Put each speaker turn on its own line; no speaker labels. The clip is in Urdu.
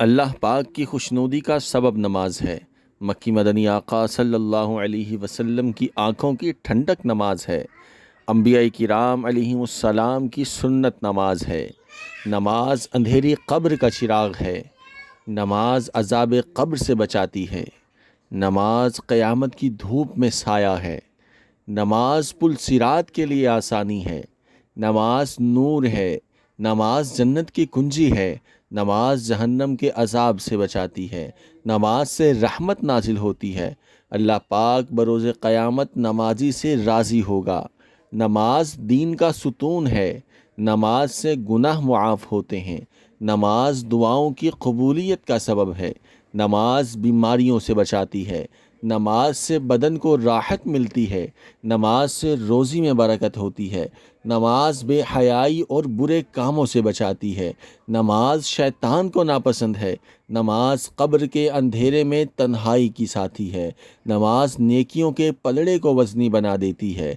اللہ پاک کی خوشنودی کا سبب نماز ہے۔ مکی مدنی آقا صلی اللہ علیہ وسلم کی آنکھوں کی ٹھنڈک نماز ہے۔ انبیاء کرام علیہم السلام کی سنت نماز ہے۔ نماز اندھیری قبر کا چراغ ہے۔ نماز عذاب قبر سے بچاتی ہے۔ نماز قیامت کی دھوپ میں سایہ ہے۔ نماز پل صراط کے لیے آسانی ہے۔ نماز نور ہے۔ نماز جنت کی کنجی ہے۔ نماز جہنم کے عذاب سے بچاتی ہے۔ نماز سے رحمت نازل ہوتی ہے۔ اللہ پاک بروز قیامت نمازی سے راضی ہوگا۔ نماز دین کا ستون ہے۔ نماز سے گناہ معاف ہوتے ہیں۔ نماز دعاؤں کی قبولیت کا سبب ہے۔ نماز بیماریوں سے بچاتی ہے۔ نماز سے بدن کو راحت ملتی ہے۔ نماز سے روزی میں برکت ہوتی ہے۔ نماز بے حیائی اور برے کاموں سے بچاتی ہے۔ نماز شیطان کو ناپسند ہے۔ نماز قبر کے اندھیرے میں تنہائی کی ساتھی ہے۔ نماز نیکیوں کے پلڑے کو وزنی بنا دیتی ہے۔